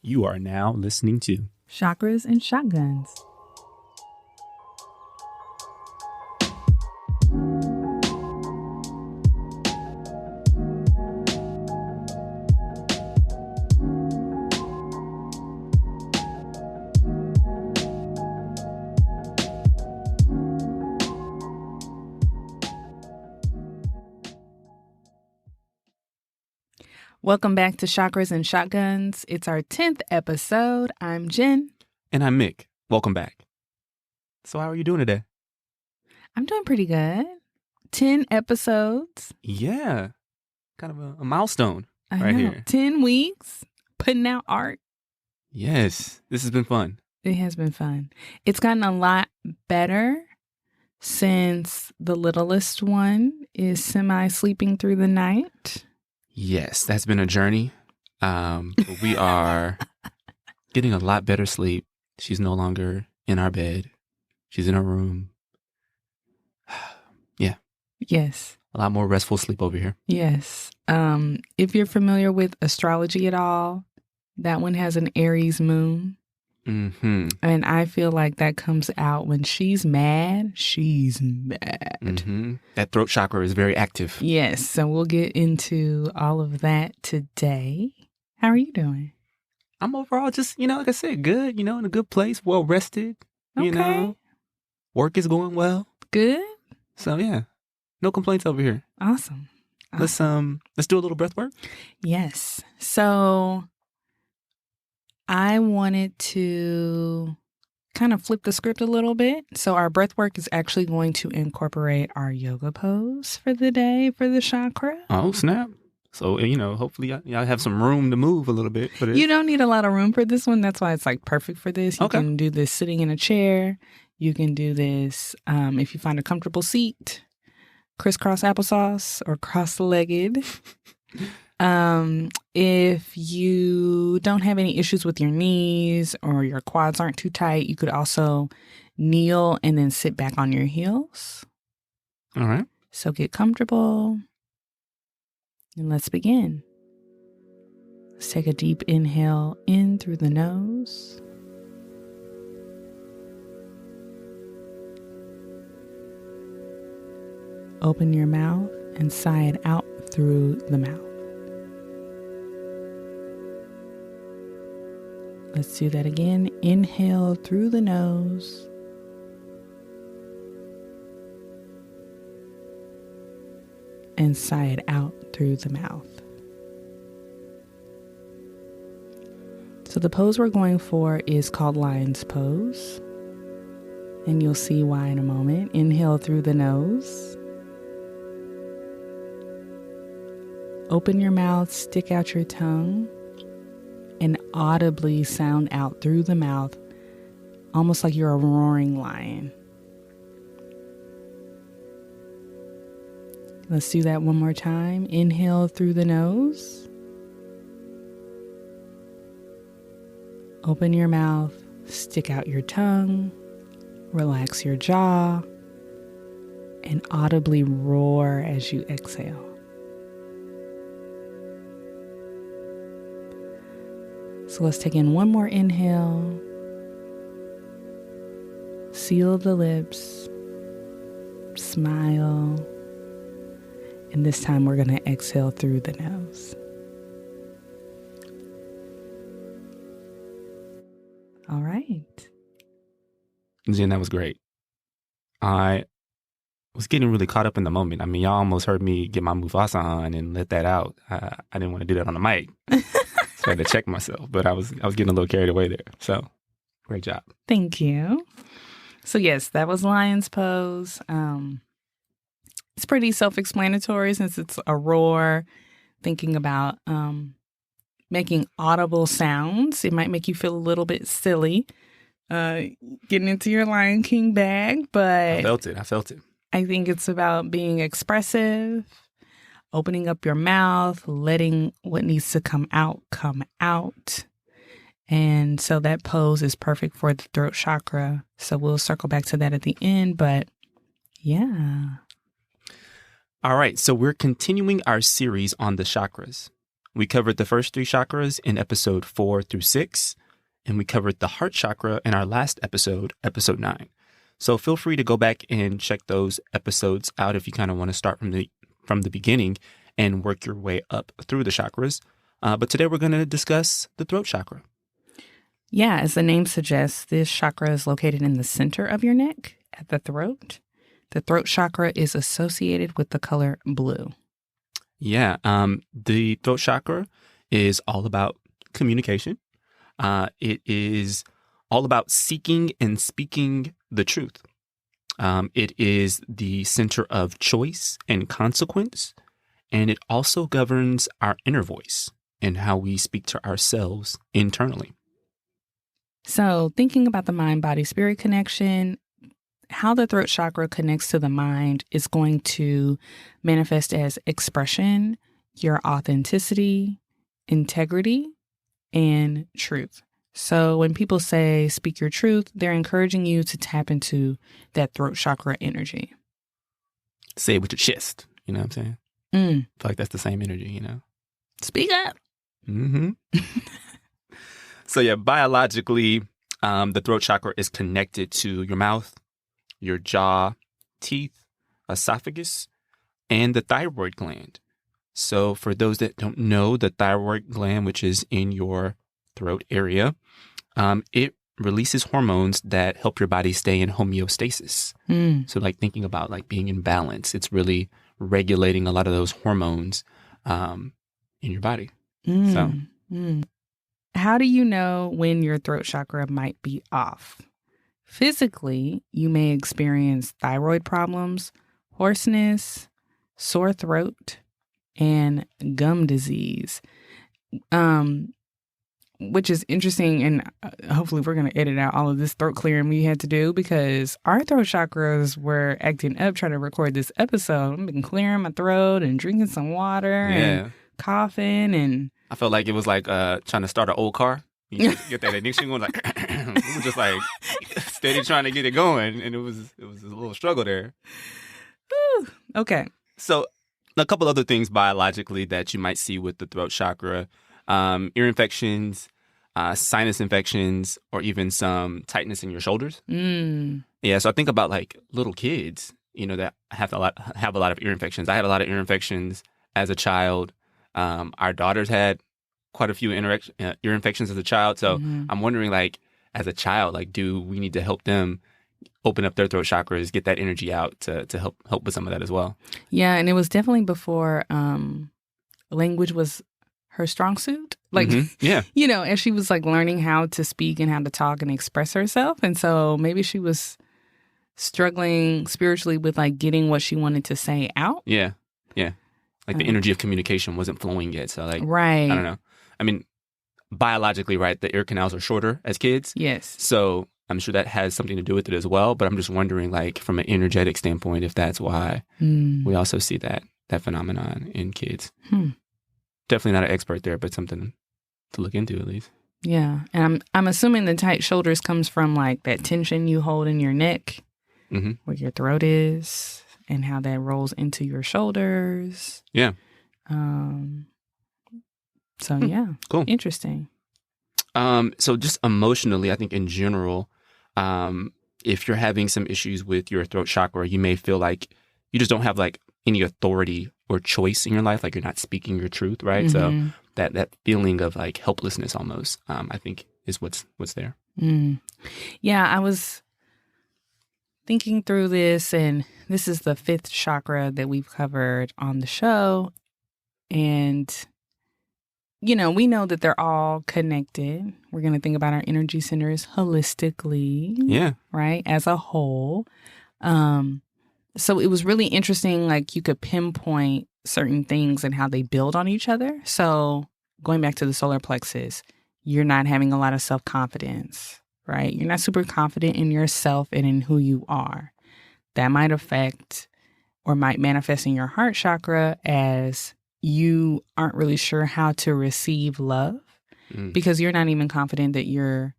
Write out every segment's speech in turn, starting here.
You are now listening to Chakras and Shotguns. Welcome back to Chakras and Shotguns. It's our 10th episode. I'm Jen. And I'm Mick. Welcome back. So how are you doing today? I'm doing pretty good. 10 episodes. Yeah. Kind of a milestone I right know. here. 10 weeks putting out art. Yes. This has been fun. It has been fun. It's gotten a lot better since the littlest one is semi-sleeping through the night. Yes, that's been a journey. But we are getting a lot better sleep. She's no longer in our bed. She's in her room. Yeah. Yes. A lot more restful sleep over here. Yes. If you're familiar with astrology at all, that one has an Aries moon. Mm-hmm. And I feel like that comes out when she's mad. She's mad. Mm-hmm. That throat chakra is very active. Yes. So we'll get into all of that today. How are you doing? I'm overall just, like I said, good, in a good place, well rested, Okay. Work is going well. Good. So yeah, no complaints over here. Awesome. Let's do a little breath work. Yes. So I wanted to kind of flip the script a little bit. So our breath work is actually going to incorporate our yoga pose for the day for the chakra. Oh, snap. So, hopefully y'all have some room to move a little bit for this. You don't need a lot of room for this one. That's why it's like perfect for this. You Okay. can do this sitting in a chair. You can do this if you find a comfortable seat, crisscross applesauce or cross-legged. If you don't have any issues with your knees or your quads aren't too tight, you could also kneel and then sit back on your heels. All right. So get comfortable and let's begin. Let's take a deep inhale in through the nose. Open your mouth and sigh it out through the mouth. Let's do that again. Inhale through the nose. And sigh it out through the mouth. So the pose we're going for is called Lion's Pose. And you'll see why in a moment. Inhale through the nose. Open your mouth, stick out your tongue, and audibly sound out through the mouth, almost like you're a roaring lion. Let's do that one more time. Inhale through the nose. Open your mouth, stick out your tongue, relax your jaw, and audibly roar as you exhale. So let's take in one more inhale. Seal the lips. Smile. And this time we're going to exhale through the nose. All right. Jen, that was great. I was getting really caught up in the moment. I mean, y'all almost heard me get my Mufasa on and let that out. I didn't want to do that on the mic. So I had to check myself, but I was getting a little carried away there. So great job. Thank you. So yes, that was Lion's Pose. It's pretty self-explanatory since it's a roar. Thinking about making audible sounds. It might make you feel a little bit silly getting into your Lion King bag, but I felt it. I think it's about being expressive, opening up your mouth, letting what needs to come out. And so that pose is perfect for the throat chakra. So we'll circle back to that at the end, but yeah. All right. So we're continuing our series on the chakras. We covered the first 3 chakras in episode 4 through 6, and we covered the heart chakra in our last episode, episode 9. So feel free to go back and check those episodes out if you kind of want to start from the beginning and work your way up through the chakras. But today we're going to discuss the throat chakra. Yeah, as the name suggests, this chakra is located in the center of your neck at the throat. The throat chakra is associated with the color blue. Yeah, the throat chakra is all about communication. It is all about seeking and speaking the truth. It is the center of choice and consequence, and it also governs our inner voice and how we speak to ourselves internally. So thinking about the mind-body-spirit connection, how the throat chakra connects to the mind is going to manifest as expression, your authenticity, integrity, and truth. So when people say speak your truth, they're encouraging you to tap into that throat chakra energy. Say it with your chest. You know what I'm saying? I feel like that's the same energy, you know? Speak up. Mm-hmm. So yeah, biologically, the throat chakra is connected to your mouth, your jaw, teeth, esophagus, and the thyroid gland. So for those that don't know, the thyroid gland, which is in your throat area, it releases hormones that help your body stay in homeostasis. So like thinking about like being in balance, it's really regulating a lot of those hormones in your body. How do you know when your throat chakra might be off? Physically, you may experience thyroid problems, hoarseness, sore throat, and gum disease, which is interesting. And hopefully we're going to edit out all of this throat clearing we had to do because our throat chakras were acting up trying to record this episode. I've been clearing my throat and drinking some water and coughing. And I felt like it was like trying to start an old car. You get that ignition going, like we were just like steady trying to get it going, and it was a little struggle there. Whew. Okay. So a couple other things biologically that you might see with the throat chakra: ear infections, sinus infections, or even some tightness in your shoulders. Yeah. So I think about like little kids, you know, that have a lot of ear infections. I had a lot of ear infections as a child. Our daughters had quite a few ear infections as a child. So I'm wondering, like, as a child, like, do we need to help them open up their throat chakras, get that energy out to help with some of that as well? Yeah, and it was definitely before language was her strong suit. Like, you know, as she was like learning how to speak and how to talk and express herself. And so maybe she was struggling spiritually with like getting what she wanted to say out. Yeah. Like the energy of communication wasn't flowing yet. So like, right. I don't know. I mean, biologically, right, the ear canals are shorter as kids. Yes. So I'm sure that has something to do with it as well. But I'm just wondering, like, from an energetic standpoint, if that's why we also see that phenomenon in kids. Definitely not an expert there, but something to look into at least. Yeah. And I'm assuming the tight shoulders comes from like that tension you hold in your neck, where your throat is, and how that rolls into your shoulders. Yeah. So yeah. Cool. Interesting. So just emotionally, I think in general, if you're having some issues with your throat chakra, you may feel like you just don't have like any authority or choice in your life, like you're not speaking your truth, right? So that feeling of like helplessness almost, I think is what's there. Yeah, I was thinking through this, and this is the 5th chakra that we've covered on the show. And, you know, we know that they're all connected. We're going to think about our energy centers holistically. Yeah. Right? As a whole. So it was really interesting, like you could pinpoint certain things and how they build on each other. So going back to the solar plexus, you're not having a lot of self-confidence, right? You're not super confident in yourself and in who you are. That might affect or might manifest in your heart chakra as you aren't really sure how to receive love because you're not even confident that you're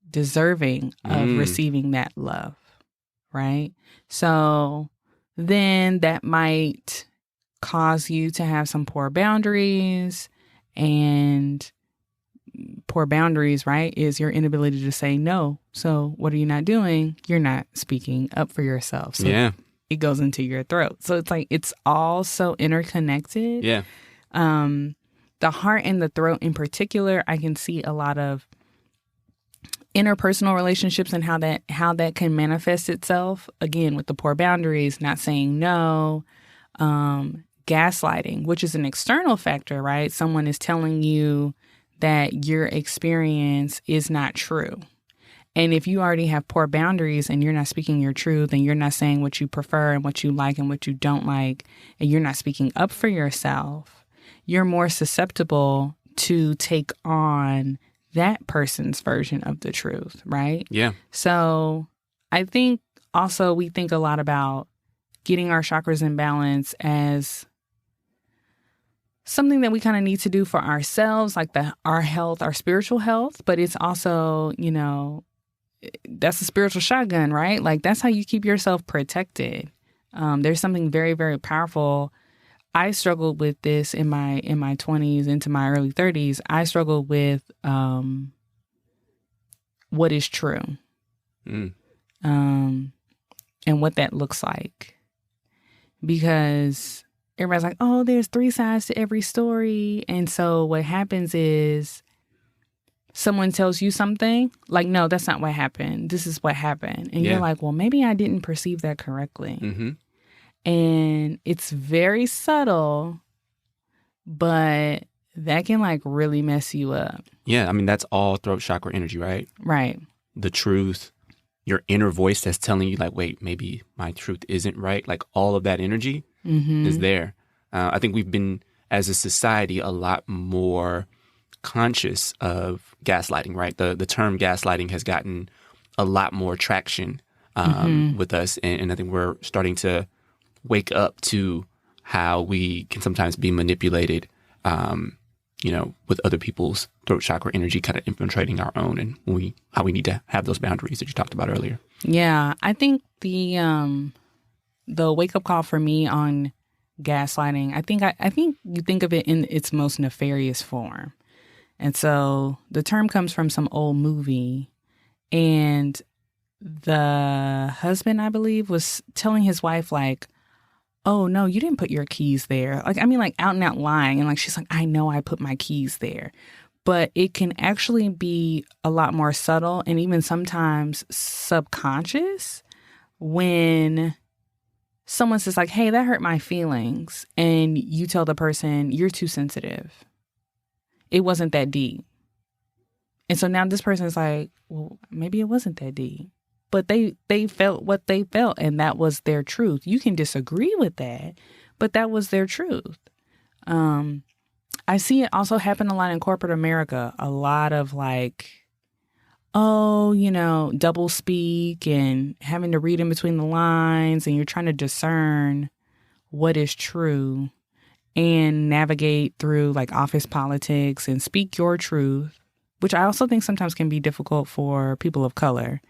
deserving of receiving that love, right? So then that might cause you to have some poor boundaries. And poor boundaries, right, is your inability to say no. So what are you not doing? You're not speaking up for yourself. So yeah. it goes into your throat. So it's like it's all so interconnected. Yeah. The heart and the throat in particular, I can see a lot of interpersonal relationships and how that can manifest itself, again, with the poor boundaries, not saying no, gaslighting, which is an external factor, right? Someone is telling you that your experience is not true. And if you already have poor boundaries and you're not speaking your truth and you're not saying what you prefer and what you like and what you don't like, and you're not speaking up for yourself, you're more susceptible to take on that person's version of the truth, right? Yeah. So I think also we think a lot about getting our chakras in balance as something that we kind of need to do for ourselves, like our health, our spiritual health, but it's also, that's a spiritual shotgun, right? Like that's how you keep yourself protected. There's something very, very powerful. I struggled with this in my 20s into my early 30s. I struggled with what is true, and what that looks like, because everybody's like, "Oh, there's 3 sides to every story," and so what happens is someone tells you something like, "No, that's not what happened. This is what happened," and you're like, "Well, maybe I didn't perceive that correctly." Mm-hmm. And it's very subtle, but that can like really mess you up. Yeah, I mean, that's all throat chakra energy, right? Right. The truth, your inner voice that's telling you like, wait, maybe my truth isn't right. Like all of that energy is there. I think we've been, as a society, a lot more conscious of gaslighting, right? The term gaslighting has gotten a lot more traction with us. And I think we're starting to wake up to how we can sometimes be manipulated, with other people's throat chakra energy kind of infiltrating our own, and how we need to have those boundaries that you talked about earlier. Yeah, I think the wake up call for me on gaslighting, I think you think of it in its most nefarious form, and so the term comes from some old movie, and the husband, I believe, was telling his wife like, "Oh, no, you didn't put your keys there." Like, I mean, like out and out lying. And like, she's like, "I know I put my keys there." But it can actually be a lot more subtle and even sometimes subconscious when someone says like, "Hey, that hurt my feelings." And you tell the person, "You're too sensitive. It wasn't that deep." And so now this person is like, "Well, maybe it wasn't that deep." But they felt what they felt, and that was their truth. You can disagree with that, but that was their truth. I see it also happen a lot in corporate America. A lot of like, double speak and having to read in between the lines, and you're trying to discern what is true and navigate through like office politics and speak your truth, which I also think sometimes can be difficult for people of color.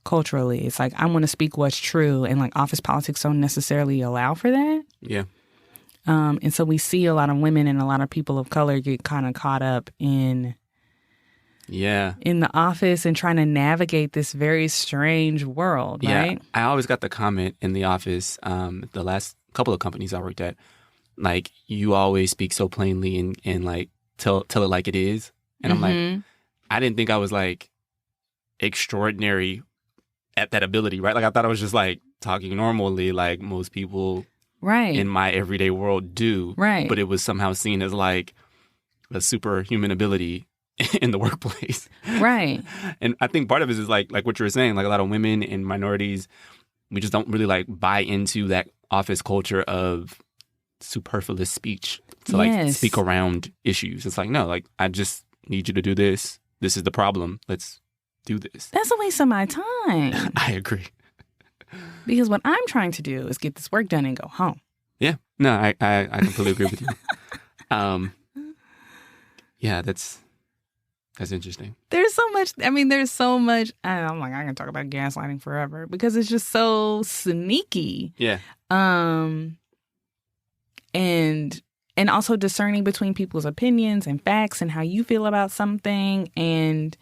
Culturally, it's like I want to speak what's true, and like office politics don't necessarily allow for that. Yeah. And so we see a lot of women and a lot of people of color get kind of caught up in the office and trying to navigate this very strange world, right? I always got the comment in the office, the last couple of companies I worked at, like, you always speak so plainly and like tell it like it is. And I'm like, I didn't think I was like extraordinary at that ability, right? Like I thought I was just like talking normally like most people in my everyday world do. Right. But it was somehow seen as like a superhuman ability in the workplace. Right. And I think part of it is like what you were saying, like a lot of women and minorities, we just don't really like buy into that office culture of superfluous speech to like speak around issues. It's like, no, like I just need you to do this. This is the problem. Let's do this. That's a waste of my time. I agree. Because what I'm trying to do is get this work done and go home. Yeah. No, I completely agree with you. Yeah, that's interesting. There's so much. I mean, there's so much. I'm like, I can talk about gaslighting forever because it's just so sneaky. Yeah. and also discerning between people's opinions and facts and how you feel about something. And,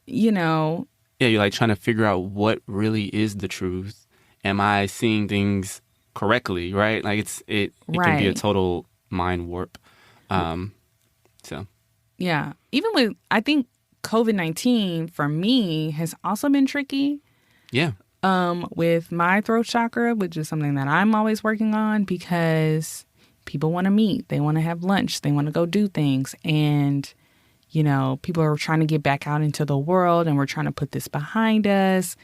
you know. Yeah, you're like trying to figure out what really is the truth. Am I seeing things correctly, right? Like it can be a total mind warp. So. Yeah. Even with, I think COVID-19 for me has also been tricky. Yeah. With my throat chakra, which is something that I'm always working on, because people want to meet, they want to have lunch, they want to go do things. And, you know, people are trying to get back out into the world and we're trying to put this behind us.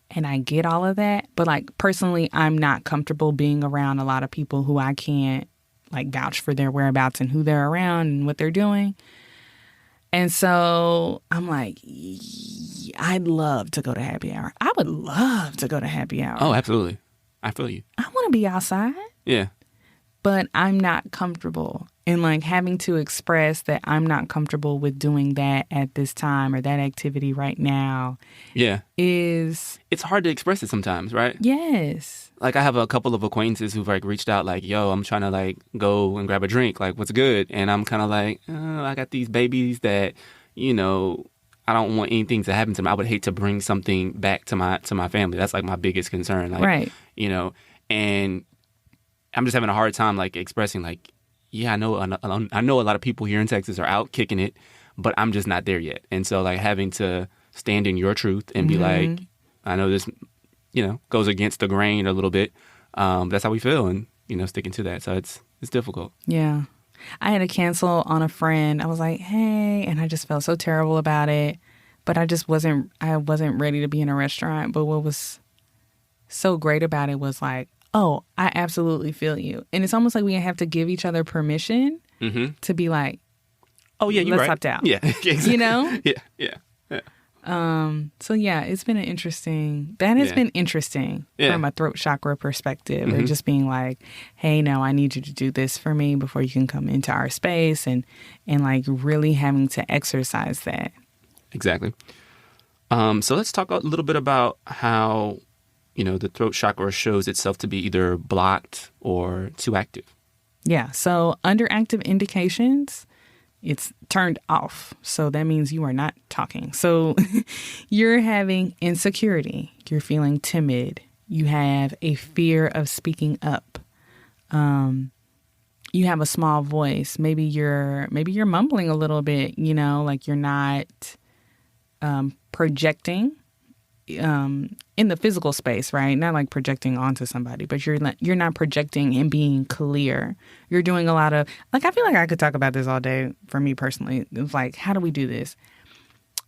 And I get all of that. But like personally, I'm not comfortable being around a lot of people who I can't like vouch for their whereabouts and who they're around and what they're doing. And so I'm like, I'd love to go to happy hour. I would love to go to happy hour. Oh, absolutely. I feel you. I want to be outside. Yeah. But I'm not comfortable in like having to express that I'm not comfortable with doing that at this time or that activity right now. Yeah. It's hard to express it sometimes, right? Yes. Like I have a couple of acquaintances who've like reached out like, yo, I'm trying to like go and grab a drink. Like, what's good? And I'm kind of like, I got these babies that, you know, I don't want anything to happen to them. I would hate to bring something back to my family. That's like my biggest concern. Like, right. You know, and I'm just having a hard time like expressing like, yeah, I know a lot of people here in Texas are out kicking it, but I'm just not there yet. And so like having to stand in your truth and be like, I know this, you know, goes against the grain a little bit. That's how we feel, and you know, sticking to that. So it's difficult. Yeah, I had to cancel on a friend. I was like, hey, and I just felt so terrible about it. But I just wasn't ready to be in a restaurant. But what was so great about it was like, oh, I absolutely feel you. And it's almost like we have to give each other permission to be like, oh, yeah, you're let's right. opt out. Yeah, exactly. You know? Yeah. So, yeah, it's been been interesting from a throat chakra perspective. Or just being like, hey, no, I need you to do this for me before you can come into our space. And like really having to exercise that. Exactly. So let's talk a little bit about how, you know, the throat chakra shows itself to be either blocked or too active. Yeah. So underactive indications, it's turned off. So that means you are not talking. So you're having insecurity. You're feeling timid. You have a fear of speaking up. You have a small voice. Maybe you're mumbling a little bit, you know, like you're not projecting in the physical space, right? Not like projecting onto somebody, but you're not projecting and being clear. You're doing a lot of, like, I feel like I could talk about this all day for me personally. It's like, how do we do this?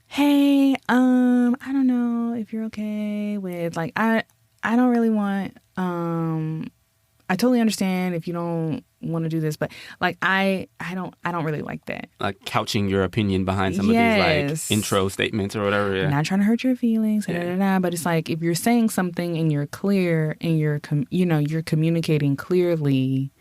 Hey, I don't know if you're okay with, like, I don't really want, I totally understand if you don't want to do this, but like I don't really like that. Like couching your opinion behind some of these like intro statements or whatever. Yeah. Not trying to hurt your feelings, but it's like if you're saying something and you're clear and you're communicating clearly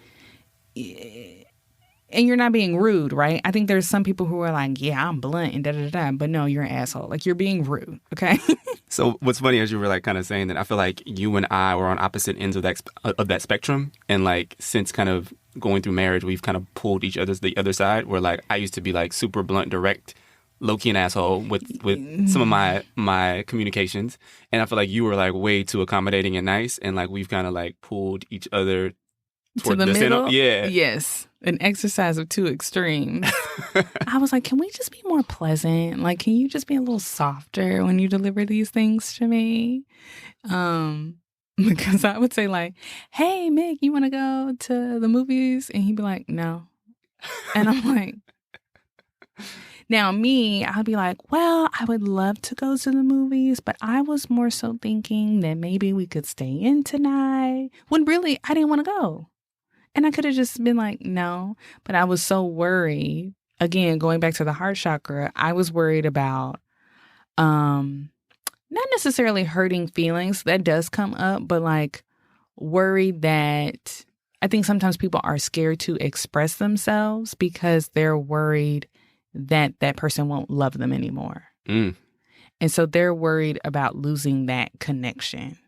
and you're not being rude, right? I think there's some people who are like, yeah, I'm blunt and but no, you're an asshole. Like you're being rude, okay? So what's funny as you were like kind of saying that, I feel like you and I were on opposite ends of that spectrum, and like since kind of going through marriage, we've kind of pulled each other's the other side. Where like I used to be like super blunt, direct, low key an asshole with some of my communications, and I feel like you were like way too accommodating and nice, and like we've kind of like pulled each other to the middle. Center. Yeah. Yes. An exercise of two extremes. I was like, can we just be more pleasant? Like, can you just be a little softer when you deliver these things to me? Because I would say like, hey, Mick, you want to go to the movies? And he'd be like, no. And I'm like, now me, I'd be like, well, I would love to go to the movies, but I was more so thinking that maybe we could stay in tonight. When really, I didn't want to go. And I could have just been like, no, but I was so worried. Again, going back to the heart chakra, I was worried about not necessarily hurting feelings. That does come up, but like worried that I think sometimes people are scared to express themselves because they're worried that that person won't love them anymore. And so they're worried about losing that connection.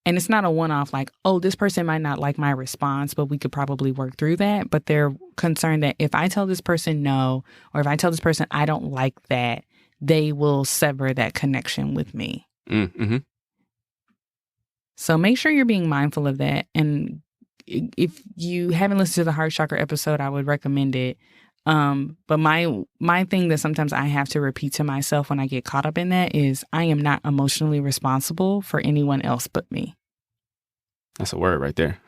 And it's not a one-off like, oh, this person might not like my response, but we could probably work through that. But they're concerned that if I tell this person no, or if I tell this person I don't like that, they will sever that connection with me. Mm-hmm. So make sure you're being mindful of that. And if you haven't listened to the heart chakra episode, I would recommend it. But my thing that sometimes I have to repeat to myself when I get caught up in that is I am not emotionally responsible for anyone else but me. That's a word right there.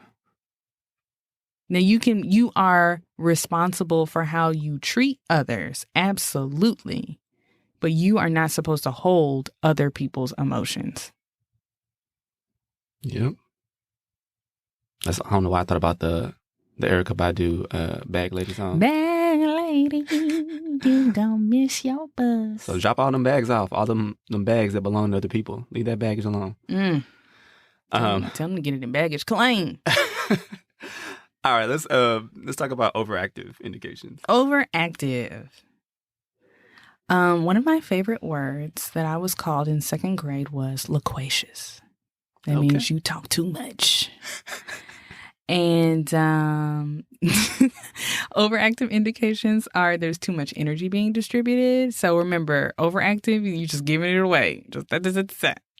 Now you are responsible for how you treat others. Absolutely. But you are not supposed to hold other people's emotions. Yep. I don't know why I thought about the Erykah Badu Bag Lady song. Bag lady, you gonna miss your bus. So drop all them bags off, all them bags that belong to other people. Leave that baggage alone. Tell them to get it in baggage claim. All right, let's talk about overactive indications. Overactive. One of my favorite words that I was called in second grade was loquacious. That means you talk too much. And overactive indications are there's too much energy being distributed. So remember, overactive, you're just giving it away.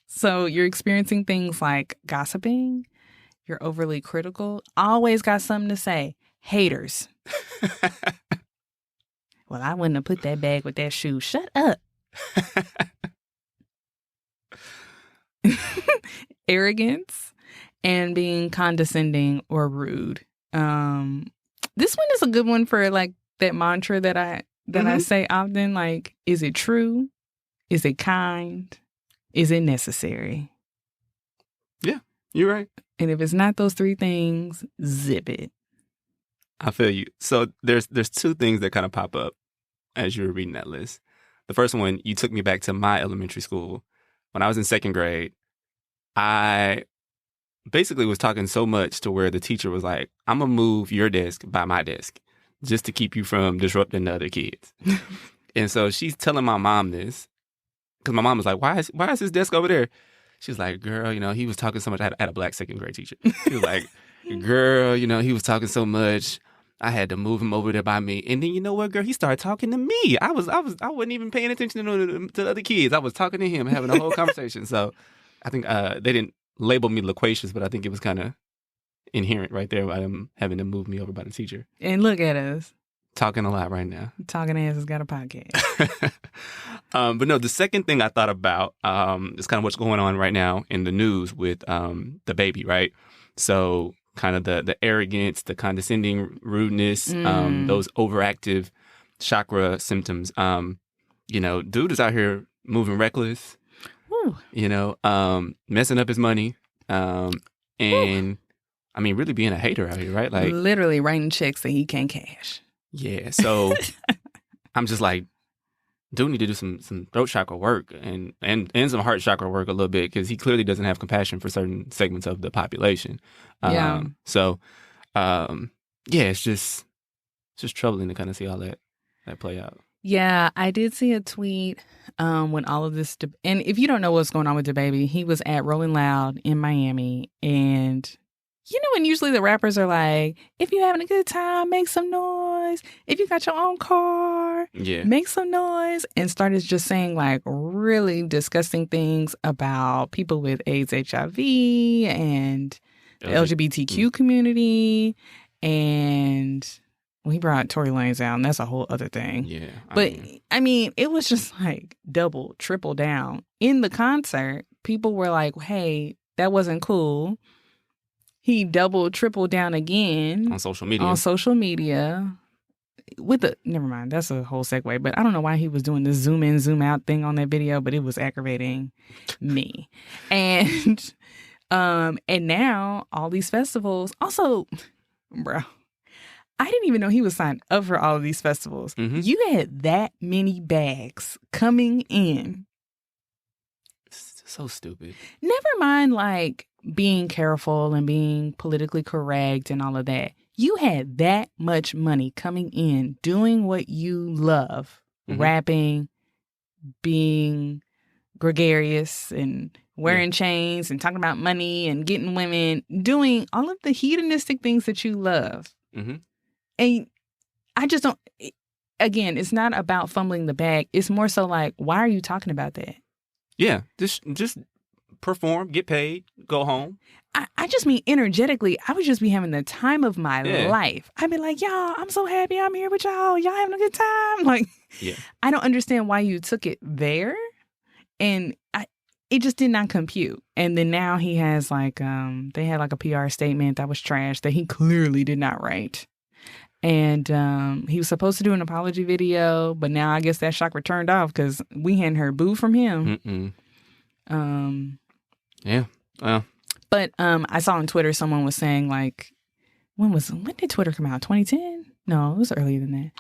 So you're experiencing things like gossiping. You're overly critical. Always got something to say. Haters. Well, I wouldn't have put that bag with that shoe. Shut up. Arrogance and being condescending or rude. This one is a good one for like that mantra that I say often. Like, is it true? Is it kind? Is it necessary? Yeah, you're right. And if it's not those three things, zip it. I feel you. So there's two things that kind of pop up as you were reading that list. The first one, you took me back to my elementary school. When I was in second grade, I basically was talking so much to where the teacher was like, I'm going to move your desk by my desk just to keep you from disrupting the other kids. And so she's telling my mom this because my mom was like, why is his desk over there? She's like, girl, he was talking so much. I had a black second grade teacher. She was like, girl, he was talking so much. I had to move him over there by me. And then you know what, girl? He started talking to me. I wasn't even paying attention to the other kids. I was talking to him, having a whole conversation. So I think they didn't label me loquacious, but I think it was kind of inherent right there by them having to move me over by the teacher. And look at us. Talking a lot right now. Talking ass has got a podcast. But no, the second thing I thought about is kind of what's going on right now in the news with the baby, right? So kind of the arrogance, the condescending rudeness, those overactive chakra symptoms. Dude is out here moving reckless, messing up his money, and I mean, really being a hater out here, right? Like literally writing checks that he can't cash. Yeah, so I'm just like, dude need to do some throat chakra work and some heart chakra work a little bit because he clearly doesn't have compassion for certain segments of the population. It's just troubling to kind of see all that play out. Yeah, I did see a tweet when all of this, and if you don't know what's going on with DaBaby, he was at Rolling Loud in Miami, and and usually the rappers are like, if you're having a good time, make some noise. If you got your own car, make some noise. And started just saying like really disgusting things about people with AIDS, HIV, and the LGBTQ community. And we brought Tory Lanez out, and that's a whole other thing. Yeah. I mean, it was just like double, triple down. In the concert, people were like, hey, that wasn't cool. He doubled, tripled down again. On social media. Never mind, that's a whole segue. But I don't know why he was doing this zoom in, zoom out thing on that video, but it was aggravating me. And now all these festivals. Also, bro, I didn't even know he was signed up for all of these festivals. Mm-hmm. You had that many bags coming in. So stupid. Never mind, like, being careful and being politically correct and all of that. You had that much money coming in, doing what you love, rapping, being gregarious and wearing chains and talking about money and getting women, doing all of the hedonistic things that you love. Mm-hmm. And I just don't, again, it's not about fumbling the bag. It's more so like, why are you talking about that? Yeah, just perform, get paid, go home. I just mean energetically, I would just be having the time of my life. I'd be like, y'all, I'm so happy I'm here with y'all. Y'all having a good time. Like, I don't understand why you took it there. And it just did not compute. And then now he has like, they had like a PR statement that was trash that he clearly did not write. And he was supposed to do an apology video, but now I guess that chakra turned off because we hadn't heard boo from him. Yeah. Well. But I saw on Twitter someone was saying like, when did Twitter come out? 2010? No, it was earlier than that.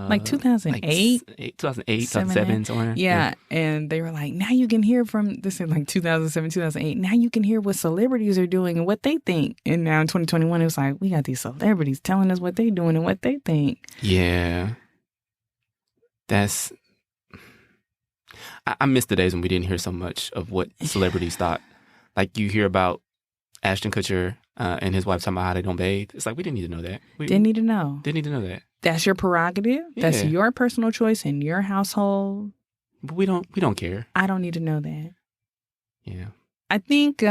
Like 2008? Like 2008, 2007, somewhere. Yeah. And they were like, now you can hear from, this is like 2007, 2008. Now you can hear what celebrities are doing and what they think. And now in 2021, it was like, we got these celebrities telling us what they're doing and what they think. Yeah. I miss the days when we didn't hear so much of what celebrities thought. Like you hear about Ashton Kutcher and his wife talking about how they don't bathe. It's like, we didn't need to know that. Didn't need to know. Didn't need to know that. That's your prerogative. Yeah. That's your personal choice in your household. But we don't care. I don't need to know that. Yeah. I think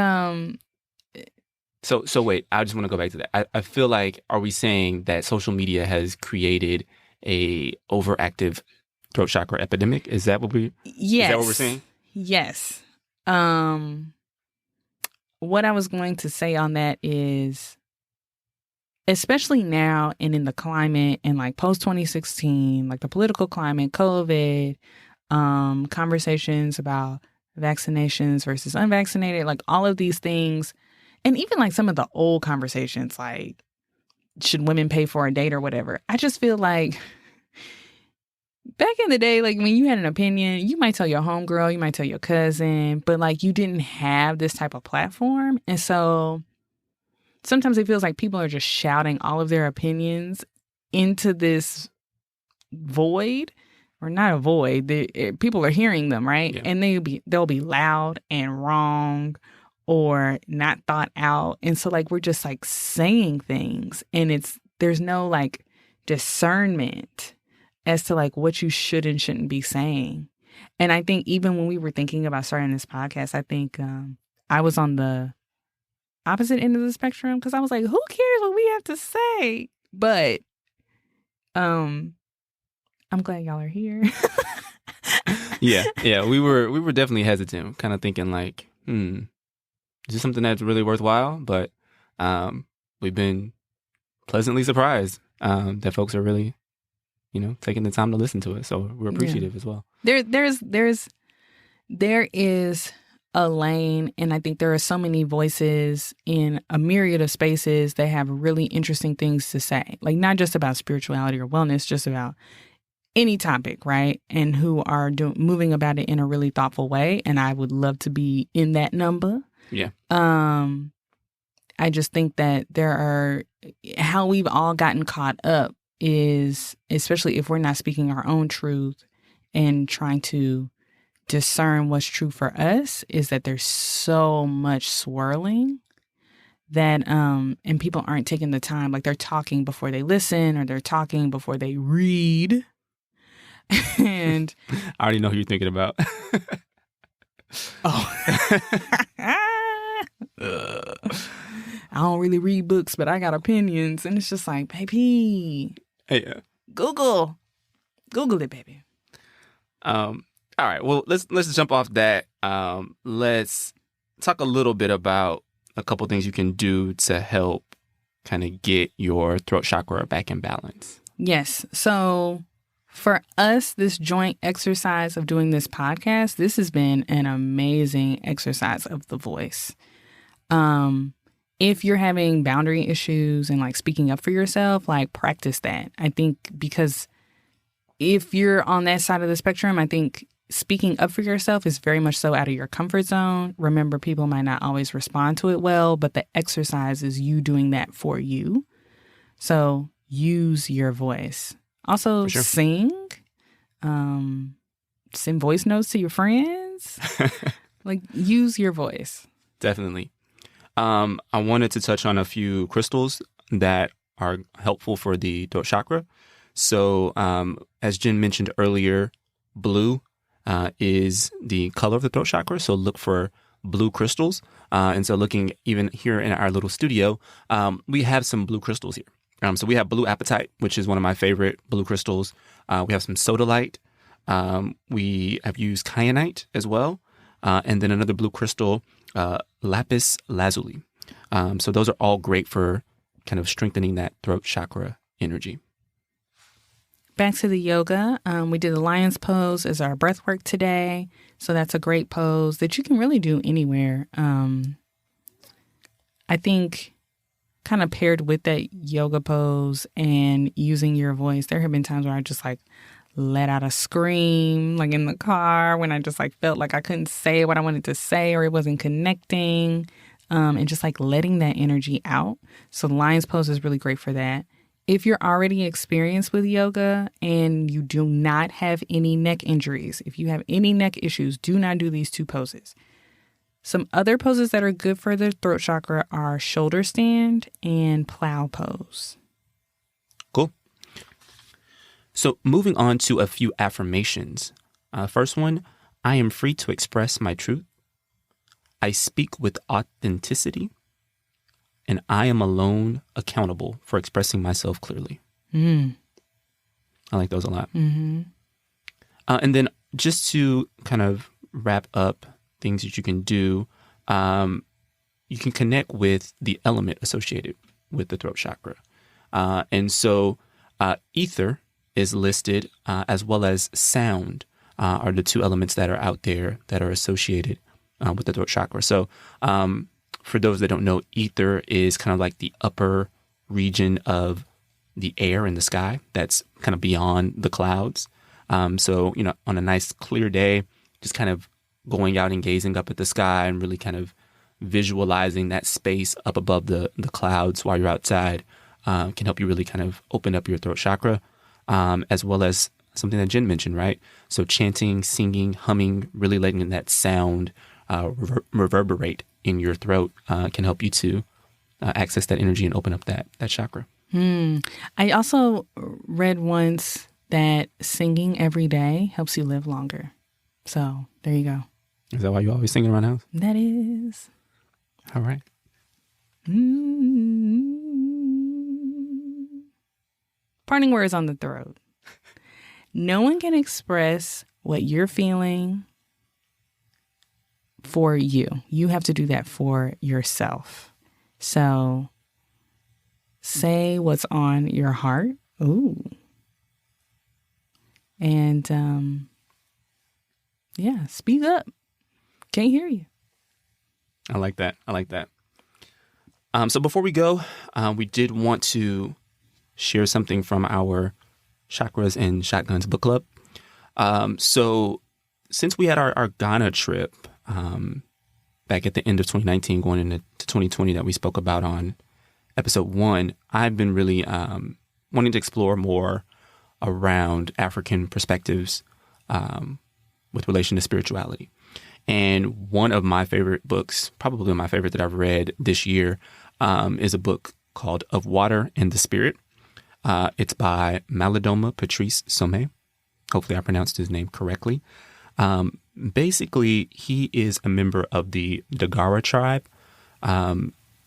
So wait, I just want to go back to that. I feel like, are we saying that social media has created a overactive throat chakra epidemic? Is that what we Yes. Is that what we're saying? Yes. What I was going to say on that is, especially now and in the climate and like post 2016, like the political climate, COVID, conversations about vaccinations versus unvaccinated, like all of these things. And even like some of the old conversations, like should women pay for a date or whatever? I just feel like back in the day, like when you had an opinion, you might tell your homegirl, you might tell your cousin, but like you didn't have this type of platform. And so sometimes it feels like people are just shouting all of their opinions into this void, or not a void. People are hearing them, right? Yeah. And they'll be loud and wrong or not thought out. And so like we're just like saying things, and there's no like discernment as to like what you should and shouldn't be saying. And I think even when we were thinking about starting this podcast, I think I was on the opposite end of the spectrum because I was like, who cares what we have to say? But I'm glad y'all are here. Yeah. We were definitely hesitant, kind of thinking like, is this something that's really worthwhile? But we've been pleasantly surprised that folks are really, taking the time to listen to it. So we're appreciative as well. There is a lane, and I think there are so many voices in a myriad of spaces that have really interesting things to say. Like not just about spirituality or wellness, just about any topic, right? And who are moving about it in a really thoughtful way. And I would love to be in that number. Yeah. I just think that how we've all gotten caught up is, especially if we're not speaking our own truth and trying to discern what's true for us, is that there's so much swirling that and people aren't taking the time. Like they're talking before they listen, or they're talking before they read. And I already know who you're thinking about. I don't really read books, but I got opinions. And it's just like, baby, Google it, baby. All right. Well, let's jump off that. Let's talk a little bit about a couple things you can do to help kind of get your throat chakra back in balance. Yes. So for us, this joint exercise of doing this podcast, this has been an amazing exercise of the voice. If you're having boundary issues and like speaking up for yourself, like practice that. I think because if you're on that side of the spectrum, I think speaking up for yourself is very much so out of your comfort zone. Remember, people might not always respond to it well, but the exercise is you doing that for you. So use your voice. Also, sing. Send voice notes to your friends. Like, use your voice. Definitely. I wanted to touch on a few crystals that are helpful for the throat chakra. So, as Jen mentioned earlier, blue is the color of the throat chakra. So look for blue crystals. And so looking even here in our little studio, we have some blue crystals here. So we have Blue Apatite, which is one of my favorite blue crystals. We have some Sodalite. We have used Kyanite as well. And then another blue crystal, Lapis Lazuli. So those are all great for kind of strengthening that throat chakra energy. Back to the yoga. We did the lion's pose as our breath work today. So that's a great pose that you can really do anywhere. I think kind of paired with that yoga pose and using your voice, there have been times where I just like let out a scream, like in the car, when I just like felt like I couldn't say what I wanted to say or it wasn't connecting, and just like letting that energy out. So the lion's pose is really great for that. If you're already experienced with yoga and you do not have any neck injuries, if you have any neck issues, do not do these two poses. Some other poses that are good for the throat chakra are shoulder stand and plow pose. Cool. So moving on to a few affirmations. First one, I am free to express my truth. I speak with authenticity. And I am alone accountable for expressing myself clearly. I like those a lot. Mm-hmm. And then just to kind of wrap up things that you can do, you can connect with the element associated with the throat chakra. And so ether is listed as well as sound are the two elements that are out there that are associated with the throat chakra. So for those that don't know, ether is kind of like the upper region of the air in the sky that's kind of beyond the clouds. So, you know, on a nice clear day, just kind of going out and gazing up at the sky and really kind of visualizing that space up above the clouds while you're outside can help you really kind of open up your throat chakra, as well as something that Jen mentioned, right? So chanting, singing, humming, really letting that sound reverberate in your throat can help you to access that energy and open up that chakra. I also read once that singing every day helps you live longer. So there you go. Is that why you always singing around the house? That is. All right. Parting words on the throat. No one can express what you're feeling for you. You have to do that for yourself. So say what's on your heart. Ooh. And yeah, speak up. Can't hear you. I like that. So before we go, we did want to share something from our Chakras and Shotguns book club. So since we had our Ghana trip back at the end of 2019 going into 2020 that we spoke about on episode 1, I've been really wanting to explore more around African perspectives with relation to spirituality. And one of my favorite books, probably my favorite that I've read this year, is a book called Of Water and the Spirit. It's by Malidoma Patrice Somé. Hopefully I pronounced his name correctly. Basically, he is a member of the Dagara tribe.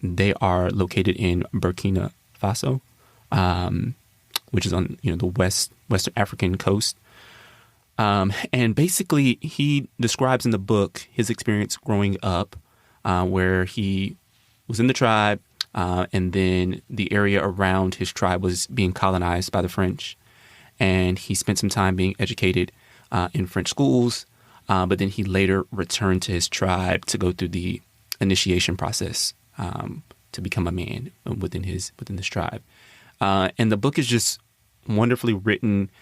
They are located in Burkina Faso, which is on the Western African coast. And basically, he describes in the book his experience growing up, where he was in the tribe, and then the area around his tribe was being colonized by the French. And he spent some time being educated in French schools, but then he later returned to his tribe to go through the initiation process to become a man within this tribe. And the book is just wonderfully written.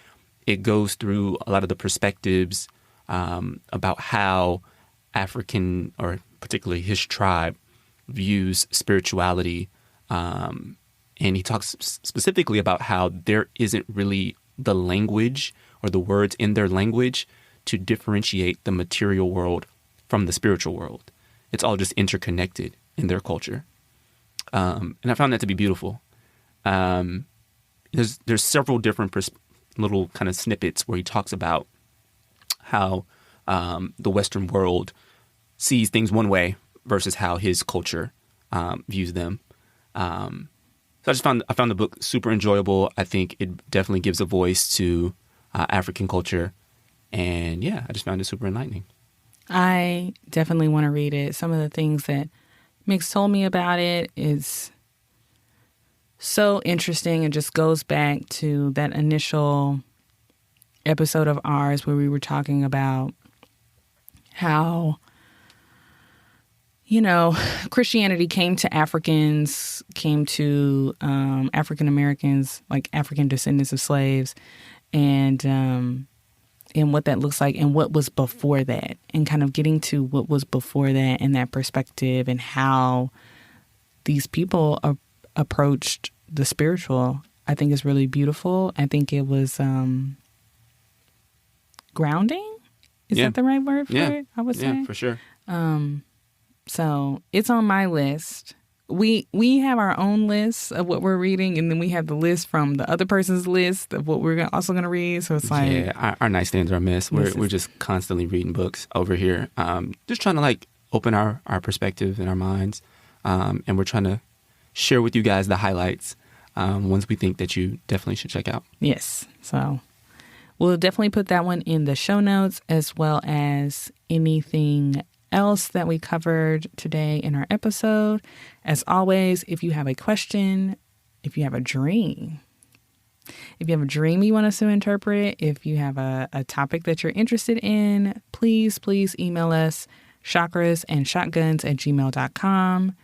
It goes through a lot of the perspectives about how African, or particularly his tribe, views spirituality. And he talks specifically about how there isn't really the language or the words in their language to differentiate the material world from the spiritual world. It's all just interconnected in their culture. And I found that to be beautiful. There's several different little kind of snippets where he talks about how the Western world sees things one way versus how his culture views them. So I found the book super enjoyable. I think it definitely gives a voice to African culture. And yeah, I just found it super enlightening. I definitely want to read it. Some of the things that Mick's told me about it is so interesting and just goes back to that initial episode of ours where we were talking about how, Christianity came to Africans, came to African Americans, like African descendants of slaves, and what that looks like and what was before that, and kind of getting to what was before that and that perspective and how these people approached the spiritual, I think is really beautiful. I think it was grounding. Is that the right word for it? I would say. Yeah, for sure. So it's on my list. We have our own list of what we're reading, and then we have the list from the other person's list of what we're also going to read. So it's like our nightstands are a mess. We're just constantly reading books over here, just trying to like open our perspective and our minds, and we're trying to share with you guys the highlights, ones we think that you definitely should check out. Yes, so we'll definitely put that one in the show notes, as well as anything else that we covered today in our episode. As always, if you have a question, if you have a dream you want us to interpret, if you have a topic that you're interested in, please email us chakrasandshotguns@gmail.com.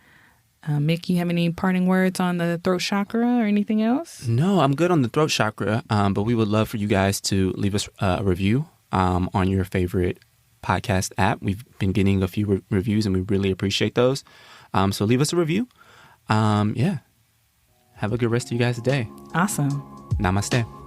Mick, you have any parting words on the throat chakra or anything else? No, I'm good on the throat chakra, but we would love for you guys to leave us a review on your favorite podcast app. We've been getting a few reviews and we really appreciate those. So leave us a review. Have a good rest of you guys' day. Awesome. Namaste.